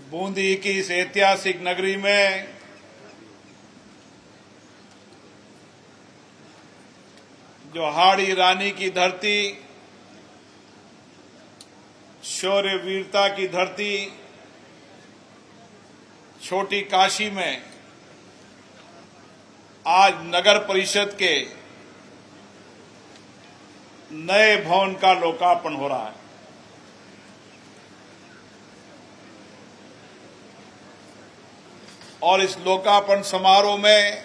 बूंदी की इस ऐतिहासिक नगरी में जो हाड़ी रानी की धरती, शौर्य वीरता की धरती, छोटी काशी में आज नगर परिषद के नए भवन का लोकार्पण हो रहा है। और इस लोकार्पण समारोह में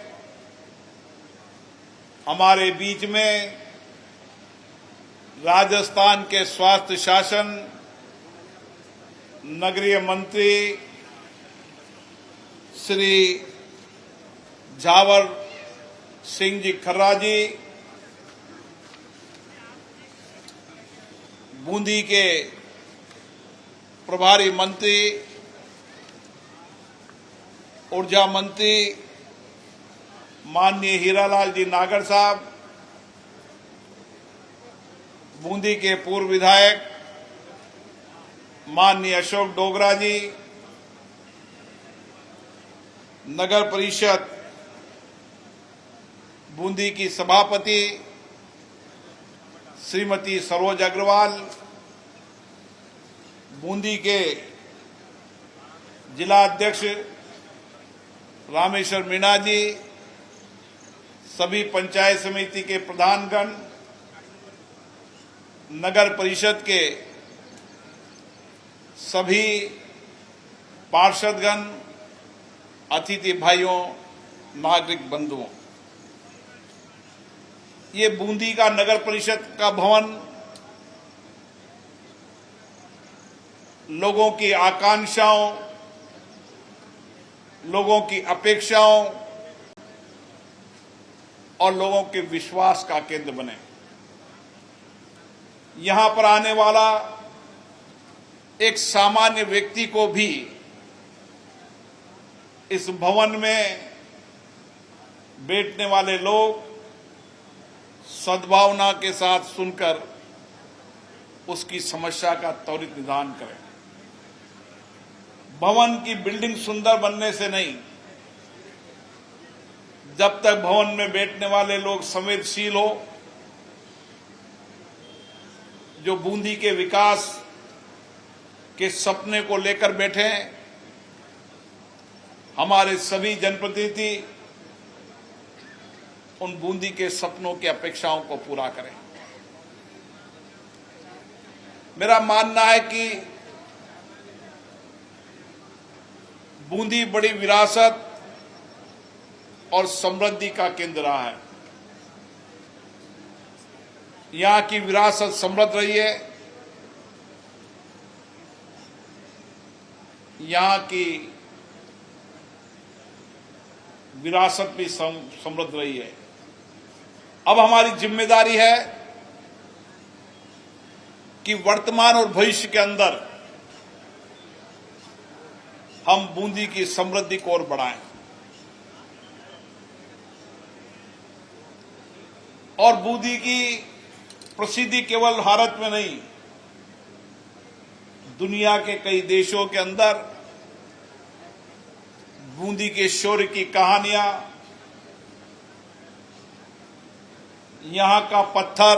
हमारे बीच में राजस्थान के स्वास्थ्य शासन नगरीय मंत्री श्री झावर सिंह जी खर्रा जी, बूंदी के प्रभारी मंत्री ऊर्जा मंत्री माननीय हीरालाल जी नागर साहब, बूंदी के पूर्व विधायक माननीय अशोक डोगरा जी, नगर परिषद बूंदी की सभापति श्रीमती सरोज अग्रवाल, बूंदी के जिला अध्यक्ष रामेश्वर मीणा जी, सभी पंचायत समिति के प्रधानगण, नगर परिषद के सभी पार्षदगण, अतिथि भाइयों, नागरिक बंधुओं, ये बूंदी का नगर परिषद का भवन लोगों की आकांक्षाओं, लोगों की अपेक्षाओं और लोगों के विश्वास का केंद्र बने। यहां पर आने वाला एक सामान्य व्यक्ति को भी इस भवन में बैठने वाले लोग सद्भावना के साथ सुनकर उसकी समस्या का त्वरित निदान करें। भवन की बिल्डिंग सुंदर बनने से नहीं, जब तक भवन में बैठने वाले लोग संवेदनशील हो, जो बूंदी के विकास के सपने को लेकर बैठे हैं, हमारे सभी जनप्रतिनिधि उन बूंदी के सपनों की अपेक्षाओं को पूरा करें। मेरा मानना है कि बूंदी बड़ी विरासत और समृद्धि का केंद्र रहा है। यहां की विरासत समृद्ध रही है, यहां की विरासत भी समृद्ध रही है। अब हमारी जिम्मेदारी है कि वर्तमान और भविष्य के अंदर हम बूंदी की समृद्धि को और बढ़ाएं और बूंदी की प्रसिद्धि केवल भारत में नहीं, दुनिया के कई देशों के अंदर बूंदी के शौर्य की कहानियां, यहां का पत्थर,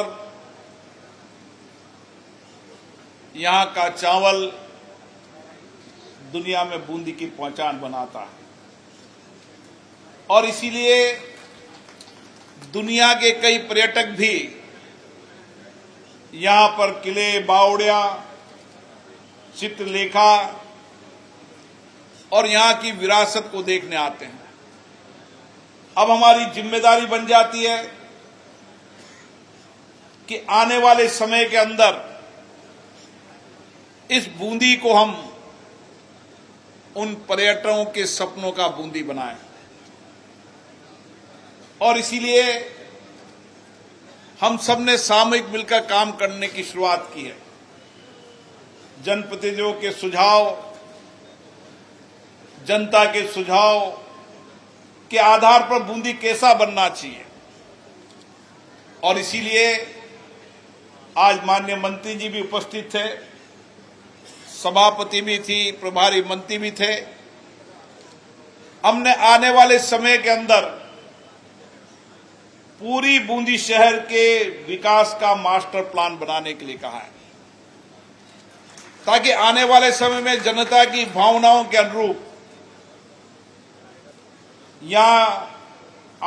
यहां का चावल दुनिया में बूंदी की पहचान बनाता है। और इसीलिए दुनिया के कई पर्यटक भी यहां पर किले, बावड़िया, चित्रलेखा और यहां की विरासत को देखने आते हैं। अब हमारी जिम्मेदारी बन जाती है कि आने वाले समय के अंदर इस बूंदी को हम उन पर्यटकों के सपनों का बूंदी बनाएं। और इसीलिए हम सब ने सामूहिक मिलकर काम करने की शुरुआत की है। जनप्रतिनिधियों के सुझाव, जनता के सुझाव के आधार पर बूंदी कैसा बनना चाहिए, और इसीलिए आज माननीय मंत्री जी भी उपस्थित थे, सभापति भी थी, प्रभारी मंत्री भी थे। हमने आने वाले समय के अंदर पूरी बूंदी शहर के विकास का मास्टर प्लान बनाने के लिए कहा है, ताकि आने वाले समय में जनता की भावनाओं के अनुरूप यहां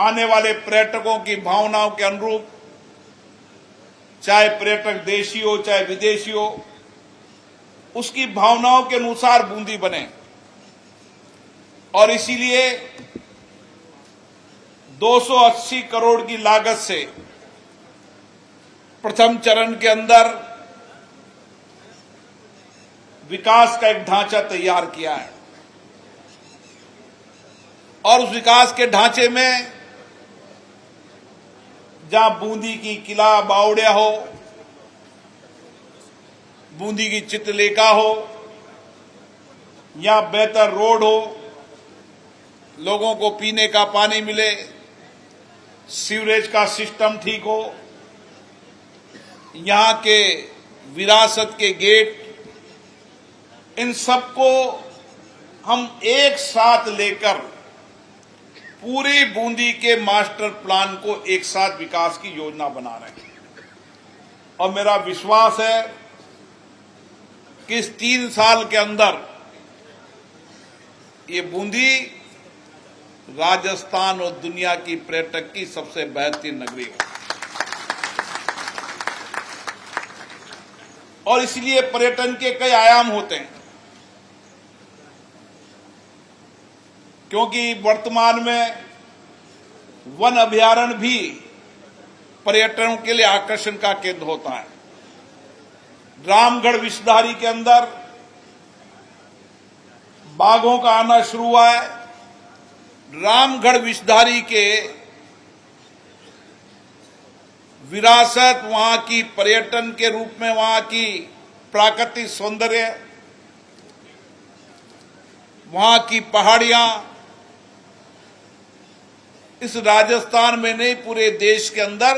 आने वाले पर्यटकों की भावनाओं के अनुरूप, चाहे पर्यटक देशी हो चाहे विदेशी हो, उसकी भावनाओं के अनुसार बूंदी बने। और इसीलिए 280 करोड़ की लागत से प्रथम चरण के अंदर विकास का एक ढांचा तैयार किया है। और उस विकास के ढांचे में जहां बूंदी की किला बावड़िया हो, बूंदी की चित्रलेखा हो, या बेहतर रोड हो, लोगों को पीने का पानी मिले, सीवरेज का सिस्टम ठीक हो, यहां के विरासत के गेट, इन सबको हम एक साथ लेकर पूरी बूंदी के मास्टर प्लान को एक साथ विकास की योजना बना रहे हैं। और मेरा विश्वास है कि इस 3 साल के अंदर ये बूंदी राजस्थान और दुनिया की पर्यटक की सबसे बेहतरीन नगरी है। और इसलिए पर्यटन के कई आयाम होते हैं, क्योंकि वर्तमान में वन अभयारण्य भी पर्यटन के लिए आकर्षण का केंद्र होता है। रामगढ़ विषधारी के अंदर बाघों का आना शुरू हुआ है। रामगढ़ विषधारी के विरासत, वहां की पर्यटन के रूप में वहां की प्राकृतिक सौंदर्य, वहां की पहाड़ियां, इस राजस्थान में नहीं पूरे देश के अंदर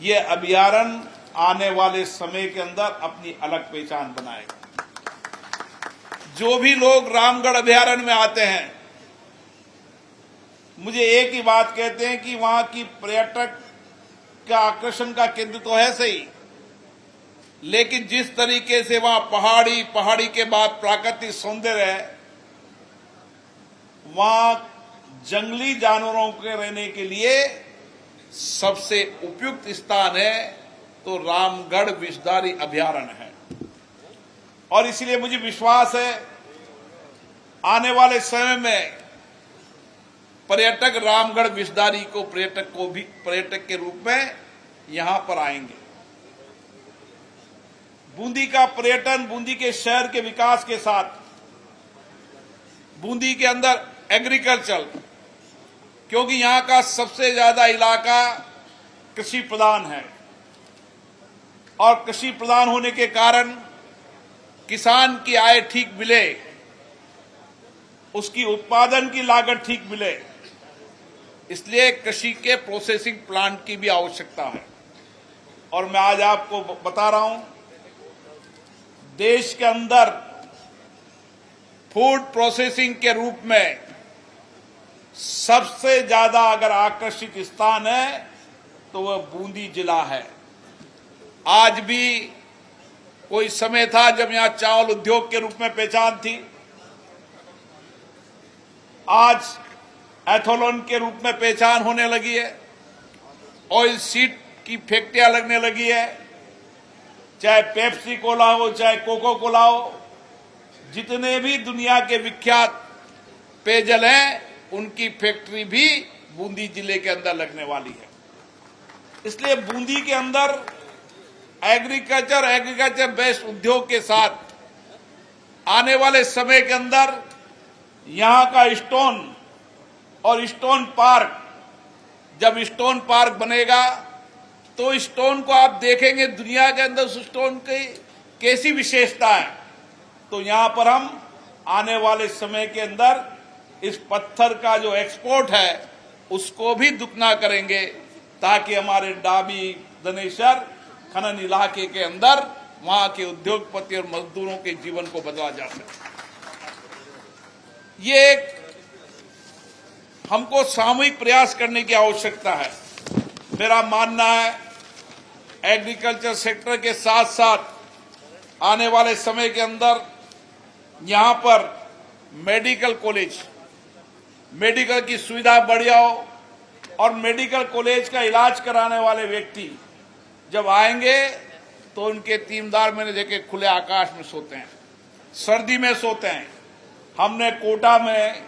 ये अभयारण्य आने वाले समय के अंदर अपनी अलग पहचान बनाएगा। जो भी लोग रामगढ़ अभयारण्य में आते हैं, मुझे एक ही बात कहते हैं कि वहां की पर्यटक का आकर्षण का केंद्र तो है सही, लेकिन जिस तरीके से वहां पहाड़ी के बाद प्राकृतिक सौंदर्य है, वहां जंगली जानवरों के रहने के लिए सबसे उपयुक्त स्थान है तो रामगढ़ विषधारी अभयारण्य है। और इसलिए मुझे विश्वास है आने वाले समय में पर्यटक रामगढ़ विषधारी को पर्यटक के रूप में यहां पर आएंगे। बूंदी का पर्यटन, बूंदी के शहर के विकास के साथ बूंदी के अंदर एग्रीकल्चर, क्योंकि यहां का सबसे ज्यादा इलाका कृषि प्रधान है, और कृषि प्रधान होने के कारण किसान की आय ठीक मिले, उसकी उत्पादन की लागत ठीक मिले, इसलिए कृषि के प्रोसेसिंग प्लांट की भी आवश्यकता है। और मैं आज आपको बता रहा हूं, देश के अंदर फूड प्रोसेसिंग के रूप में सबसे ज्यादा अगर आकर्षित स्थान है तो वह बूंदी जिला है। आज भी कोई समय था जब यहां चावल उद्योग के रूप में पहचान थी, आज एथोलोन के रूप में पहचान होने लगी है, ऑयल सीड की फैक्ट्रियां लगने लगी है, चाहे पेप्सी कोला हो चाहे कोको कोला हो, जितने भी दुनिया के विख्यात पेयजल हैं उनकी फैक्ट्री भी बूंदी जिले के अंदर लगने वाली है। इसलिए बूंदी के अंदर एग्रीकल्चर बेस्ड उद्योग के साथ आने वाले समय के अंदर यहां का स्टोन और स्टोन पार्क, जब स्टोन पार्क बनेगा तो स्टोन को आप देखेंगे दुनिया के अंदर उस स्टोन की कैसी विशेषता है। तो यहां पर हम आने वाले समय के अंदर इस पत्थर का जो एक्सपोर्ट है उसको भी दुगना करेंगे, ताकि हमारे डाबी दनेश्वर खनन इलाके के अंदर वहां के उद्योगपति और मजदूरों के जीवन को बदला जा सके। ये एक हमको सामूहिक प्रयास करने की आवश्यकता है। मेरा मानना है एग्रीकल्चर सेक्टर के साथ साथ आने वाले समय के अंदर यहां पर मेडिकल कॉलेज, मेडिकल की सुविधा बढ़िया हो और मेडिकल कॉलेज का इलाज कराने वाले व्यक्ति जब आएंगे तो उनके तीनदार मैंने देखे खुले आकाश में सोते हैं, सर्दी में सोते हैं। हमने कोटा में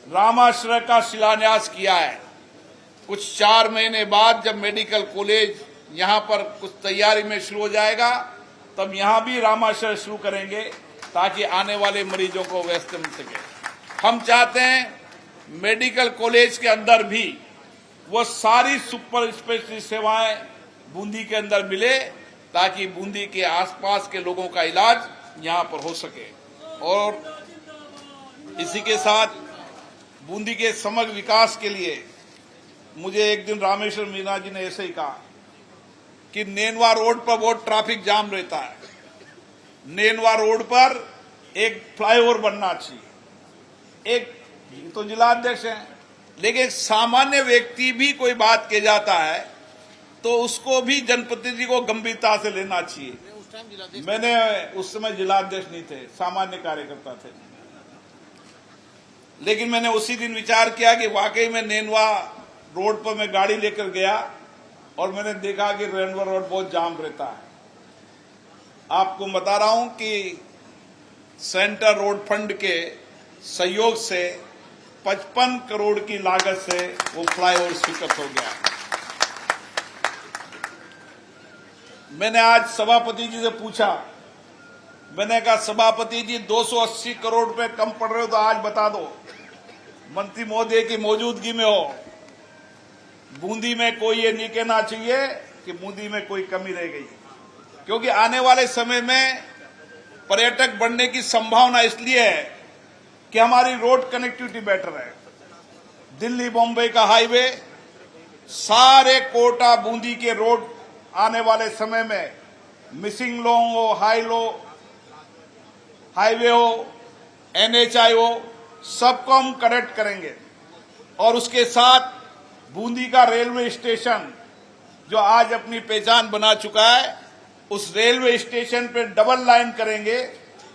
रामाश्रय का शिलान्यास किया है। कुछ 4 महीने बाद जब मेडिकल कॉलेज यहां पर कुछ तैयारी में शुरू हो जाएगा तब यहां भी रामाश्रय शुरू करेंगे ताकि आने वाले मरीजों को व्यवस्था मिल सके। हम चाहते हैं मेडिकल कॉलेज के अंदर भी वो सारी सुपर स्पेशलिस्ट सेवाएं बूंदी के अंदर मिले ताकि बूंदी के आसपास के लोगों का इलाज यहां पर हो सके। और इसी के साथ बूंदी के समग्र विकास के लिए मुझे एक दिन रामेश्वर मीना जी ने ऐसे ही कहा कि नेनवा रोड पर बहुत ट्रैफिक जाम रहता है, नेनवा रोड पर एक फ्लाईओवर बनना चाहिए। एक तो जिलाध्यक्ष हैं, लेकिन एक सामान्य व्यक्ति भी कोई कह के जाता है तो उसको भी जनप्रतिनिधि को गंभीरता से लेना चाहिए। मैंने उस समय जिलाध्यक्ष नहीं थे, सामान्य कार्यकर्ता थे, लेकिन मैंने उसी दिन विचार किया कि वाकई में नेनवा रोड पर मैं गाड़ी लेकर गया और मैंने देखा कि नेनवा रोड बहुत जाम रहता है। आपको बता रहा हूं कि सेंटर रोड फंड के सहयोग से 55 करोड़ की लागत से वो फ्लाईओवर स्वीकृत हो गया। मैंने आज सभापति जी से पूछा, मैंने कहा सभापति जी 280 करोड़ रुपए कम पड़ रहे हो तो आज बता दो, मंत्री महोदय की मौजूदगी में हो। बूंदी में कोई ये नहीं कहना चाहिए कि बूंदी में कोई कमी रह गई, क्योंकि आने वाले समय में पर्यटक बढ़ने की संभावना इसलिए है कि हमारी रोड कनेक्टिविटी बेटर है। दिल्ली बॉम्बे का हाईवे, सारे कोटा बूंदी के रोड आने वाले समय में मिसिंग लोंग हो, हाईवे हो, NHI हो, सबको हम कनेक्ट करेंगे। और उसके साथ बूंदी का रेलवे स्टेशन जो आज अपनी पहचान बना चुका है, उस रेलवे स्टेशन पे डबल लाइन करेंगे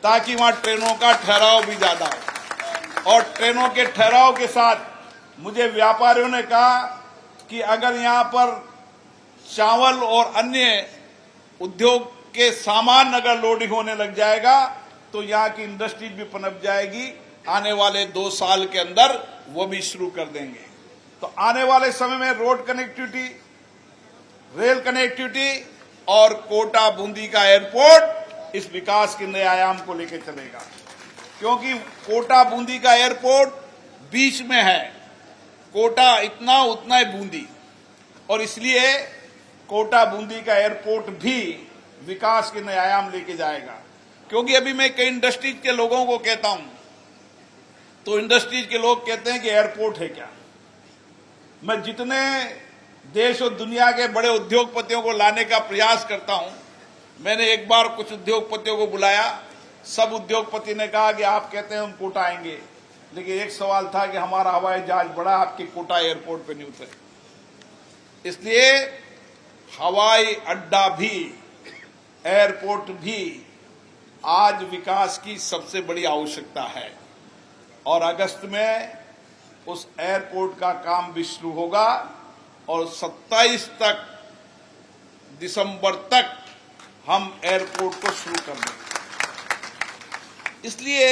ताकि वहां ट्रेनों का ठहराव भी ज्यादा हो। और ट्रेनों के ठहराव के साथ मुझे व्यापारियों ने कहा कि अगर यहां पर चावल और अन्य उद्योग के सामान अगर लोडिंग होने लग जाएगा तो यहां की इंडस्ट्री भी पनप जाएगी। आने वाले 2 साल के अंदर वो भी शुरू कर देंगे। तो आने वाले समय में रोड कनेक्टिविटी, रेल कनेक्टिविटी और कोटा बूंदी का एयरपोर्ट इस विकास के नए आयाम को लेकर चलेगा, क्योंकि कोटा बूंदी का एयरपोर्ट बीच में है। कोटा इतना उतना ही बूंदी, और इसलिए कोटा बूंदी का एयरपोर्ट भी विकास के नए आयाम लेके जाएगा। क्योंकि अभी मैं कई इंडस्ट्रीज के लोगों को कहता हूं तो इंडस्ट्रीज के लोग कहते हैं कि एयरपोर्ट है क्या। मैं जितने देश और दुनिया के बड़े उद्योगपतियों को लाने का प्रयास करता हूं, मैंने एक बार कुछ उद्योगपतियों को बुलाया, सब उद्योगपति ने कहा कि आप कहते हैं हम कोटा आएंगे, लेकिन एक सवाल था कि हमारा हवाई जहाज बड़ा, आपके कोटा एयरपोर्ट पे नहीं उतरे। इसलिए हवाई अड्डा भी, एयरपोर्ट भी आज विकास की सबसे बड़ी आवश्यकता है। और अगस्त में उस एयरपोर्ट का काम भी शुरू होगा और 27 तक, दिसंबर तक हम एयरपोर्ट को शुरू कर देंगे। इसलिए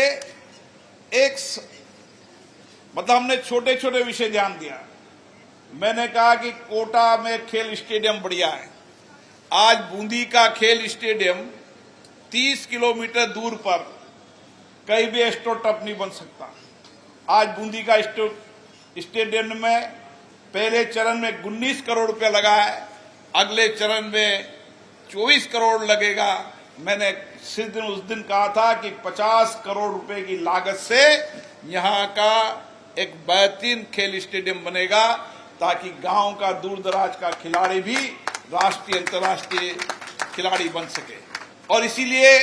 हमने छोटे छोटे विषय ध्यान दिया। मैंने कहा कि कोटा में खेल स्टेडियम बढ़िया है। आज बूंदी का खेल स्टेडियम 30 किलोमीटर दूर पर कहीं भी एस्ट्रोटर्फ नहीं बन सकता। आज बूंदी का स्टेडियम में पहले चरण में 19 करोड़ रुपया लगा है, अगले चरण में 24 करोड़ लगेगा। मैंने उस दिन कहा था कि 50 करोड़ रुपए की लागत से यहां का एक बेहतरीन खेल स्टेडियम बनेगा ताकि गांव का दूर दराज का खिलाड़ी भी राष्ट्रीय अंतर्राष्ट्रीय खिलाड़ी बन सके। और इसीलिए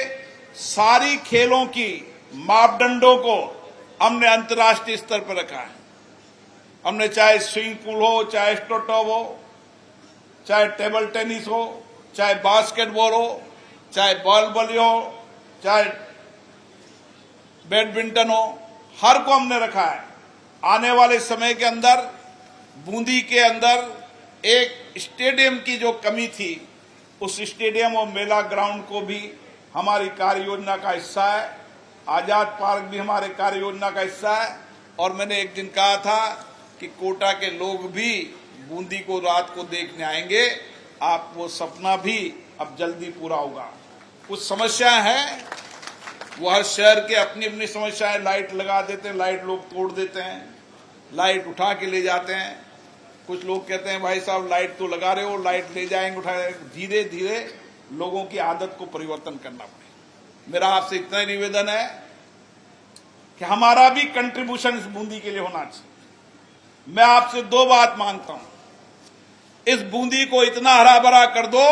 सारी खेलों की मापदंडों को हमने अंतर्राष्ट्रीय स्तर पर रखा है। हमने चाहे स्विमिंग पूल हो, चाहे स्ट्रोटॉप हो, चाहे टेबल टेनिस हो, चाहे बास्केटबॉल हो, चाहे बॉल वॉली हो, चाहे बैडमिंटन हो, हर को हमने रखा है। आने वाले समय के अंदर बूंदी के अंदर एक स्टेडियम की जो कमी थी, उस स्टेडियम और मेला ग्राउंड को भी हमारी कार्य योजना का हिस्सा है। आजाद पार्क भी हमारे कार्य योजना का हिस्सा है। और मैंने एक दिन कहा था कि कोटा के लोग भी बूंदी को रात को देखने आएंगे। आप वो सपना भी अब जल्दी पूरा होगा। कुछ समस्याएं हैं, वो हर शहर के अपनी अपनी समस्याएं, लाइट लगा देते हैं, लाइट लोग तोड़ देते हैं, लाइट उठा के ले जाते हैं। कुछ लोग कहते हैं भाई साहब लाइट तो लगा रहे हो, लाइट ले जाएंगे उठा जाएंगे। धीरे धीरे लोगों की आदत को परिवर्तन करना पड़ेगा। मेरा आपसे इतना ही निवेदन है कि हमारा भी कंट्रीब्यूशन इस बूंदी के लिए होना चाहिए। मैं आपसे दो बात मांगता हूं, इस बूंदी को इतना हरा भरा कर दो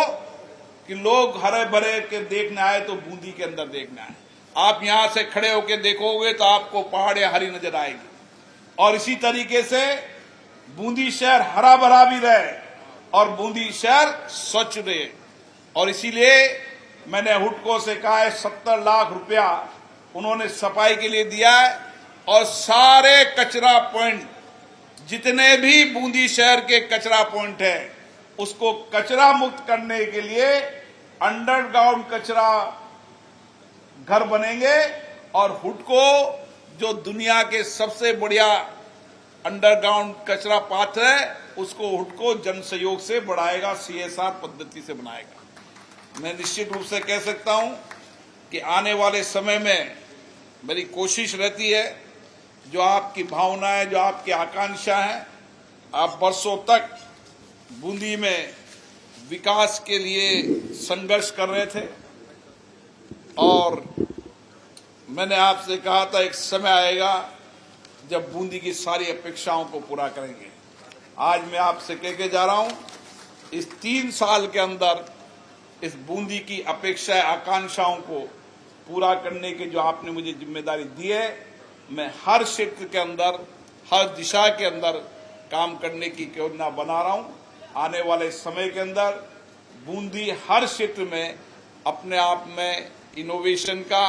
कि लोग हरे भरे के देखने आए तो बूंदी के अंदर देखने आए। आप यहां से खड़े होकर देखोगे तो आपको पहाड़े हरी नजर आएगी। और इसी तरीके से बूंदी शहर हरा भरा भी रहे और बूंदी शहर स्वच्छ रहे। और इसीलिए मैंने हुडको से कहा है 70 लाख रुपया उन्होंने सफाई के लिए दिया है। और सारे कचरा पॉइंट, जितने भी बूंदी शहर के कचरा पॉइंट है, उसको कचरा मुक्त करने के लिए अंडरग्राउंड कचरा घर बनेंगे। और हुडको जो दुनिया के सबसे बढ़िया अंडरग्राउंड कचरा पात्र है, उसको हुडको जन सहयोग से बढ़ाएगा, CSR पद्धति से बनाएगा। मैं निश्चित रूप से कह सकता हूं कि आने वाले समय में मेरी कोशिश रहती है, जो आपकी भावना है, जो आपकी आकांक्षा है, आप वर्षों तक बूंदी में विकास के लिए संघर्ष कर रहे थे। और मैंने आपसे कहा था एक समय आएगा जब बूंदी की सारी अपेक्षाओं को पूरा करेंगे। आज मैं आपसे कह के जा रहा हूं, इस 3 साल के अंदर इस बूंदी की अपेक्षा आकांक्षाओं को पूरा करने की जो आपने मुझे जिम्मेदारी दी है, मैं हर क्षेत्र के अंदर, हर दिशा के अंदर काम करने की योजना बना रहा हूं। आने वाले समय के अंदर बूंदी हर क्षेत्र में अपने आप में इनोवेशन का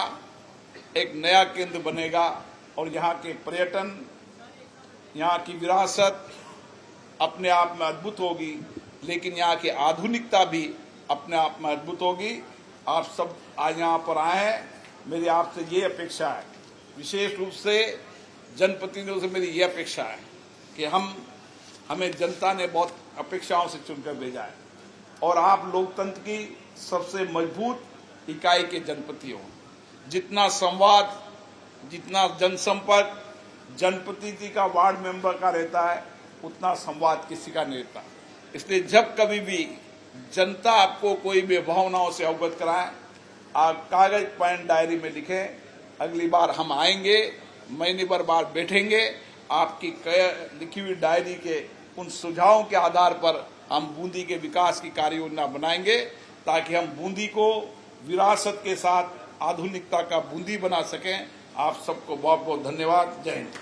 एक नया केंद्र बनेगा। और यहाँ के पर्यटन, यहाँ की विरासत अपने आप में अद्भुत होगी, लेकिन यहाँ की आधुनिकता भी अपने आप में अद्भुत होगी। आप सब आज यहाँ पर आए हैं, मेरी आपसे ये अपेक्षा है, विशेष रूप से जनप्रतिनिधियों से मेरी ये अपेक्षा है कि हमें जनता ने बहुत अपेक्षाओं से चुनकर भेजा है और आप लोकतंत्र की सबसे मजबूत इकाई के जनप्रति हो। जितना संवाद, जितना जनसंपर्क जनप्रतिनिधि का, वार्ड मेंबर का रहता है, उतना संवाद किसी का नहीं रहता। इसलिए जब कभी भी जनता आपको कोई भी भावनाओं से अवगत कराए, आप कागज पेन डायरी में लिखें। अगली बार हम आएंगे, महीने भर बाद बैठेंगे, आपकी लिखी हुई डायरी के उन सुझावों के आधार पर हम बूंदी के विकास की कार्य योजना बनाएंगे, ताकि हम बूंदी को विरासत के साथ आधुनिकता का बूंदी बना सकें। आप सबको बहुत बहुत धन्यवाद। जय हिंद।